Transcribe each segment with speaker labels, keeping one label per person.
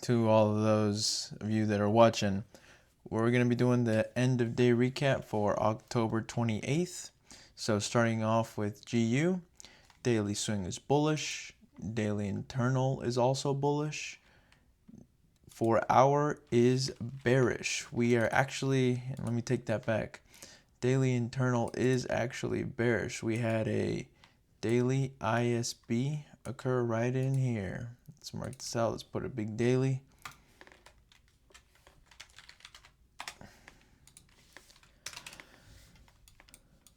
Speaker 1: To all of those of you that are watching, we're going to be doing the end of day recap for October 28th. So starting off with GU, daily swing is bullish, daily internal is also bullish, 4 hour is bearish. We are actually, let me take that back, daily internal is actually bearish. We had a daily ISB occur right in here. Let's mark this out. Let's put a big daily.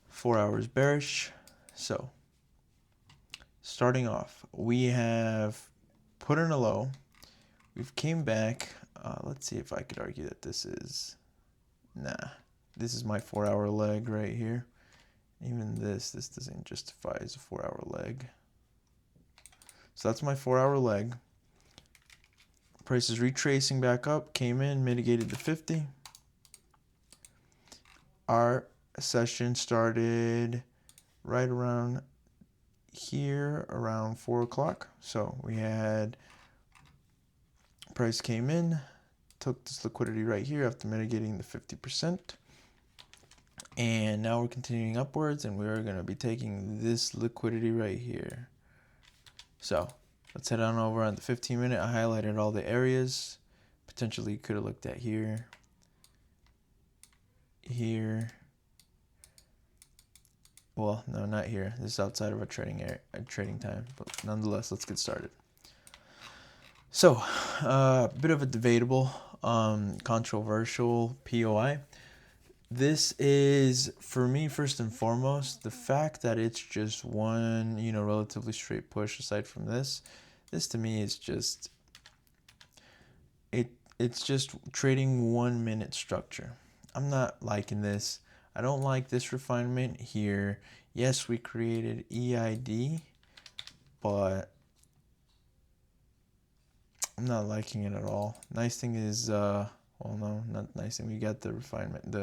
Speaker 1: Four hours bearish. So starting off, we have put in a low. We've came back. Let's see if I could argue that this is, this is my 4 hour leg right here. Even this doesn't justify as a 4 hour leg. So that's my 4 hour leg. Price is retracing back up, came in, mitigated to 50. Our session started right around here, around 4 o'clock. So we had price came in, took this liquidity right here after mitigating the 50%. And now we're continuing upwards, and we are going to be taking this liquidity right here. So let's head on over on the 15-minute. I highlighted all the areas. Potentially you could have looked at here, here. Well, no, not here. This is outside of our trading time, but nonetheless, let's get started. So, a bit of a debatable, controversial POI. This is, for me, first and foremost, the fact that it's just one, relatively straight push aside from this. This to me is just, it's just trading 1 minute structure. I'm not liking this. I don't like this refinement here. Yes, we created EID, but I'm not liking it at all. Nice thing is, well, no, not nice thing. We got the refinement,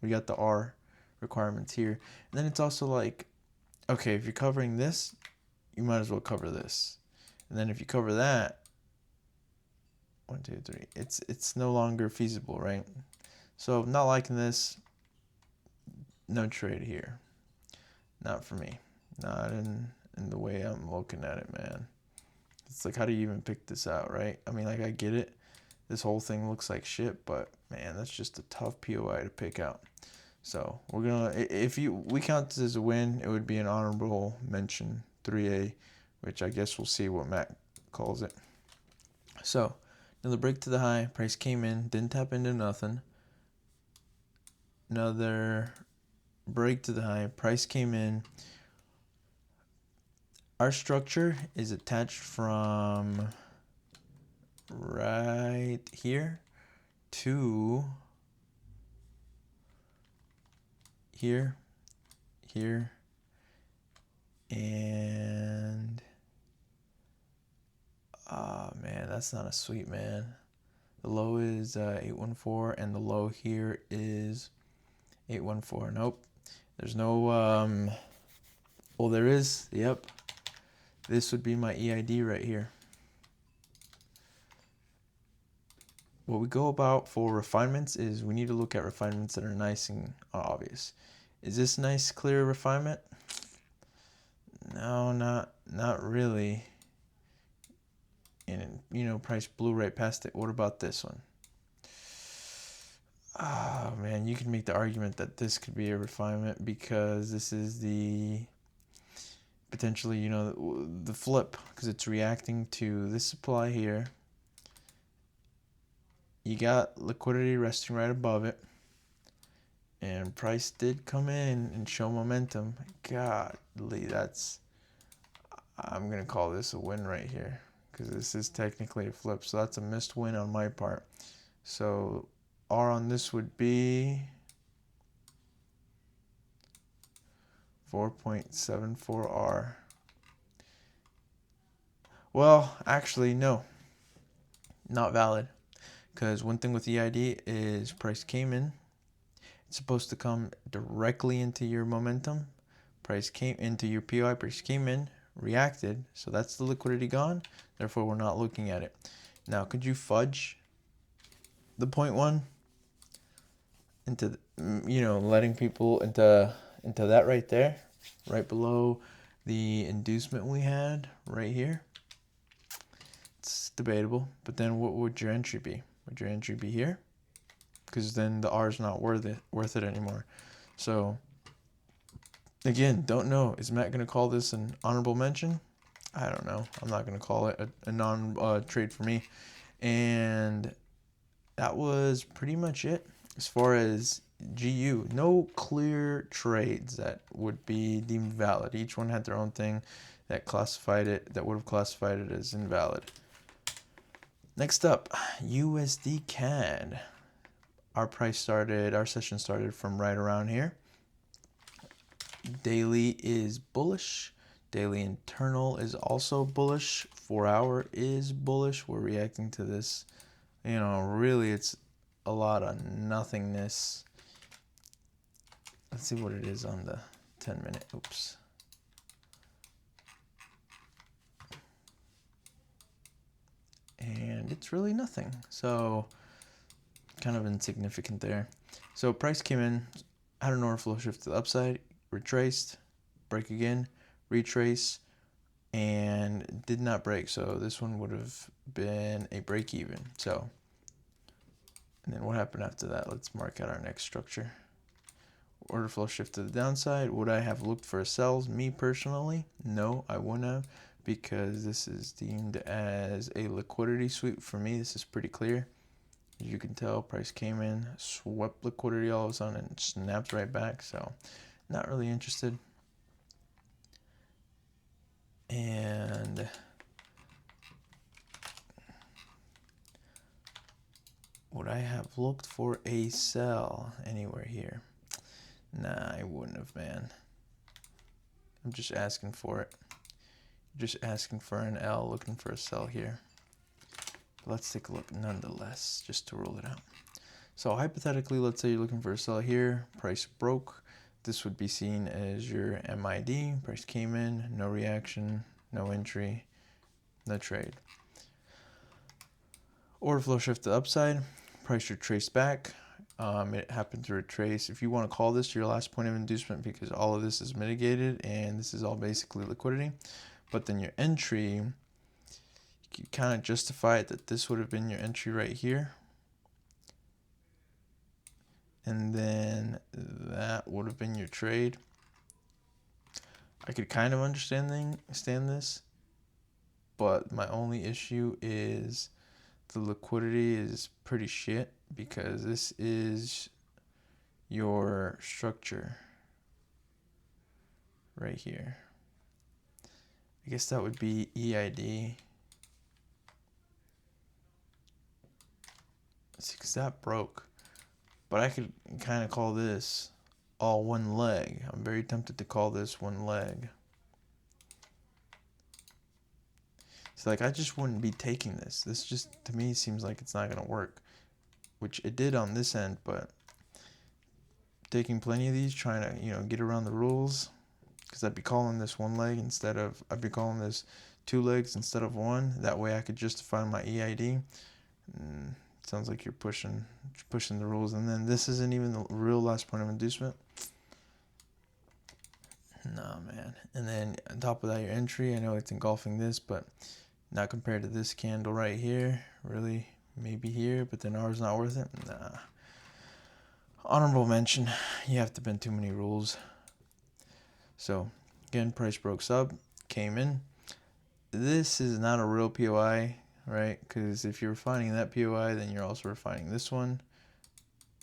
Speaker 1: we got the R requirements here. And then it's also like, okay, if you're covering this, you might as well cover this. And then if you cover that, 1, 2, 3, it's no longer feasible, right? So not liking this. No trade here. Not for me. Not in the way I'm looking at it, man. It's like, how do you even pick this out, right? I mean, like, I get it. This whole thing looks like shit, but man, that's just a tough POI to pick out. So we're gonna, if we count this as a win, it would be an honorable mention, 3A, which I guess we'll see what Matt calls it. So another break to the high. Price came in, didn't tap into nothing. Another break to the high. Price came in. Our structure is attached from right here to here, here, and man, that's not a sweet, man. The low is 814, and the low here is 814. Nope, there's no well, there is. Yep, this would be my EID right here. What we go about for refinements is we need to look at refinements that are nice and obvious. Is this nice, clear refinement? No, not really. And price blew right past it. What about this one? Oh man, you can make the argument that this could be a refinement because this is the potentially, the flip, because it's reacting to this supply here. You got liquidity resting right above it, and price did come in and show momentum. Godly, I'm gonna call this a win right here, because this is technically a flip, so that's a missed win on my part. So R on this would be 4.74R. Well, actually, no, not valid. Because one thing with EID is price came in. It's supposed to come directly into your momentum. Price came into your POI. Price came in, reacted, so that's the liquidity gone. Therefore, we're not looking at it. Now, could you fudge the 0.1 into, letting people into that right there, right below the inducement we had right here? It's debatable, but then what would your entry be? Would your entry be here? Because then the R is not worth it anymore. So again, don't know. Is Matt going to call this an honorable mention? I don't know. I'm not going to call it a non-trade for me. And that was pretty much it as far as GU. No clear trades that would be deemed valid. Each one had their own thing that would have classified it as invalid. Next up, USD CAD. Our session started from right around here. Daily is bullish. Daily internal is also bullish. 4 hour is bullish. We're reacting to this. Really it's a lot of nothingness. Let's see what it is on the 10-minute. Oops. And it's really nothing. So kind of insignificant there. So price came in, had an order flow shift to the upside, retraced, break again, retrace, and did not break. So this one would have been a break even. So, and then what happened after that? Let's mark out our next structure. Order flow shift to the downside. Would I have looked for sells? Me personally, no, I wouldn't have, because this is deemed as a liquidity sweep for me. This is pretty clear. As you can tell, price came in, swept liquidity all of a sudden, and snapped right back. So not really interested. And would I have looked for a sell anywhere here? Nah, I wouldn't have, man. I'm just asking for it. Just asking for an L, looking for a sell here. Let's take a look nonetheless, just to rule it out. So hypothetically, let's say you're looking for a sell here, price broke. This would be seen as your MID. Price came in, no reaction, no entry, no trade. Order flow shift to the upside, price retraced back. It happened to retrace. If you want to call this your last point of inducement, because all of this is mitigated and this is all basically liquidity, but then your entry, you kind of justify it that this would have been your entry right here. And then that would have been your trade. I could kind of understand this, but my only issue is the liquidity is pretty shit, because this is your structure right here. I guess that would be EID. See, because that broke. But I could kind of call this all one leg. I'm very tempted to call this one leg. So like, I just wouldn't be taking this. This just, to me, seems like it's not going to work. Which it did on this end, but taking plenty of these, trying to, get around the rules. Because I'd be calling this one leg I'd be calling this 2 legs instead of 1. That way I could justify my EID. Sounds like you're pushing the rules. And then this isn't even the real last point of inducement. Nah, man. And then on top of that, your entry, I know it's engulfing this, but not compared to this candle right here. Really, maybe here, but then ours not worth it. Nah. Honorable mention. You have to bend too many rules. So again, price broke sub, came in. This is not a real POI, right? Because if you're refining that POI, then you're also refining this one,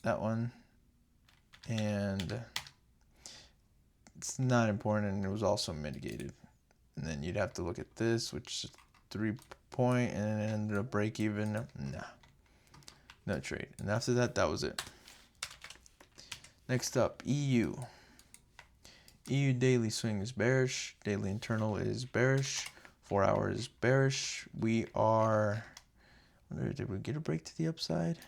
Speaker 1: that one, and it's not important, and it was also mitigated. And then you'd have to look at this, which is 3 point, and it ended up break even. Nah, no trade. And after that, that was it. Next up, EU. EU daily swing is bearish. Daily internal is bearish. 4 hours bearish. We are, did we get a break to the upside?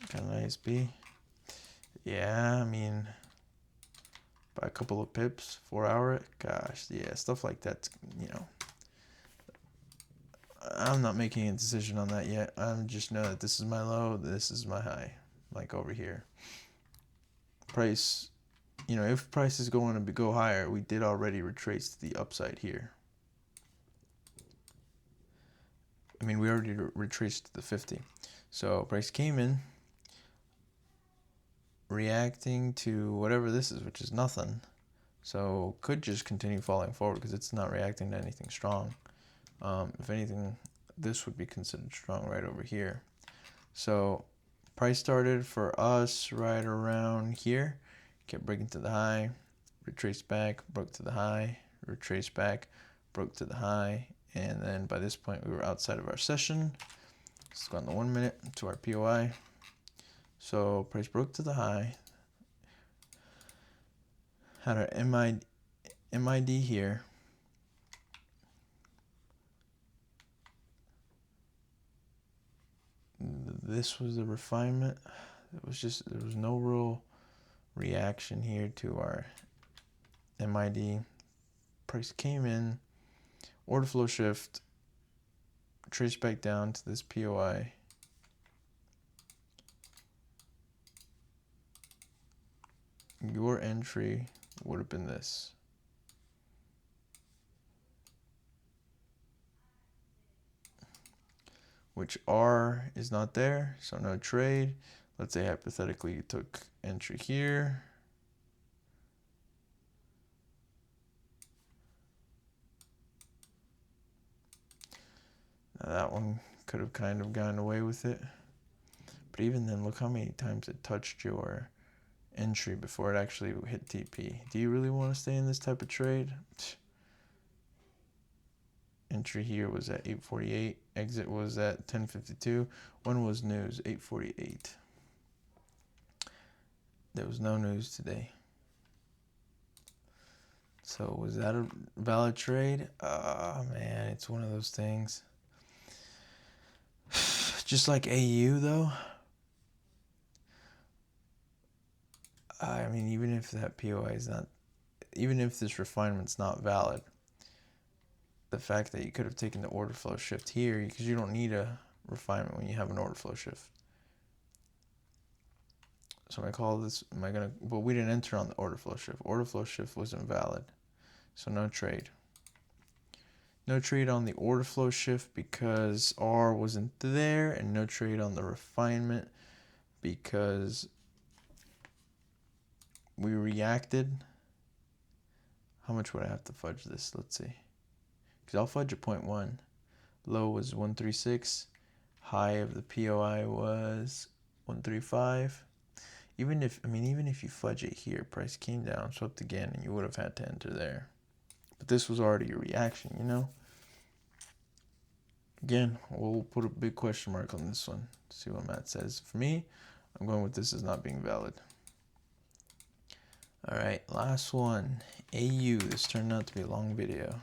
Speaker 1: Kind of ISB. Yeah, I mean, by a couple of pips, 4-hour. Gosh, yeah, stuff like that. You know, I'm not making a decision on that yet. I just know that this is my low, this is my high, like over here. Price, you know, if price is going to go higher, we did already retrace to the upside here. I mean, we already retraced to the 50. So price came in, reacting to whatever this is, which is nothing. So could just continue falling forward because it's not reacting to anything strong. If anything, this would be considered strong right over here. So price started for us right around here, kept breaking to the high, retraced back, broke to the high, retraced back, broke to the high, and then by this point we were outside of our session. Let's go on the 1 minute to our POI. So price broke to the high, had our MID here. This was the refinement. There was no real reaction here to our MID. Price came in, order flow shift, traced back down to this POI. Your entry would have been this. Which R is not there, so no trade. Let's say hypothetically you took entry here. Now that one could have kind of gotten away with it. But even then, look how many times it touched your entry before it actually hit TP. Do you really want to stay in this type of trade? Entry here was at 8:48. Exit was at 10:52. When was news? 8:48. There was no news today. So was that a valid trade? Man, it's one of those things. Just like AU though. I mean, even if that POI is not, even if this refinement's not valid, the fact that you could have taken the order flow shift here, because you don't need a refinement when you have an order flow shift. So I call this, but we didn't enter on the order flow shift. Order flow shift wasn't valid. So no trade. No trade on the order flow shift because R wasn't there, and no trade on the refinement because we reacted. How much would I have to fudge this? Let's see. Because I'll fudge a 0.1. Low was 136. High of the POI was 135. Even if you fudge it here, price came down, swept again, and you would have had to enter there. But this was already a reaction, you know? Again, we'll put a big question mark on this one. See what Matt says. For me, I'm going with this as not being valid. All right, last one. AU. This turned out to be a long video.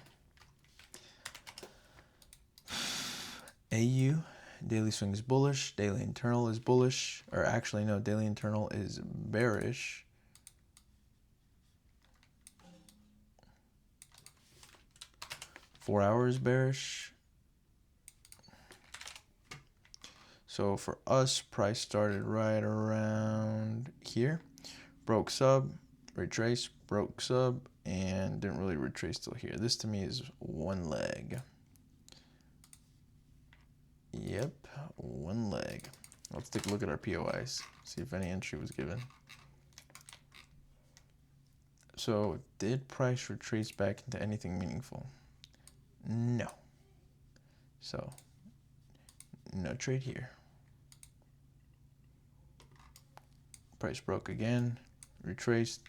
Speaker 1: AU. Daily swing is bullish. Daily internal is bullish. Or actually, no, daily internal is bearish. Four hours bearish. So for us, price started right around here. Broke sub, retrace, broke sub, and didn't really retrace till here. This to me is one leg. Yep, one leg. Let's take a look at our POIs, see if any entry was given. So did price retrace back into anything meaningful? No. So no trade here. Price broke again, retraced,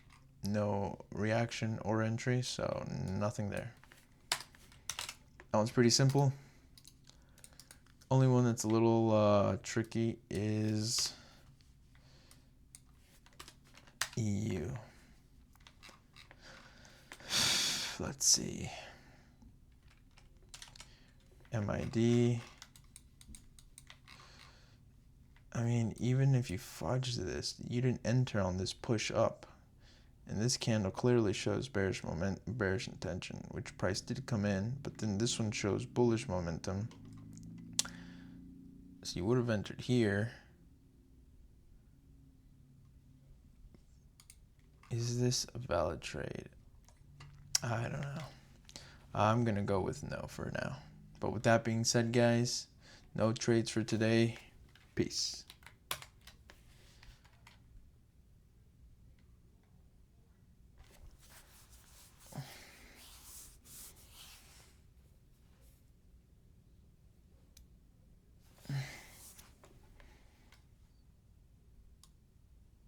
Speaker 1: no reaction or entry, so nothing there. That one's pretty simple. Only one that's a little tricky is EU. Let's see. MID. I mean, even if you fudge this, you didn't enter on this push up. And this candle clearly shows bearish intention, which price did come in, but then this one shows bullish momentum. So you would have entered here. Is this a valid trade? I don't know. I'm going to go with no for now. But with that being said, guys, no trades for today. Peace.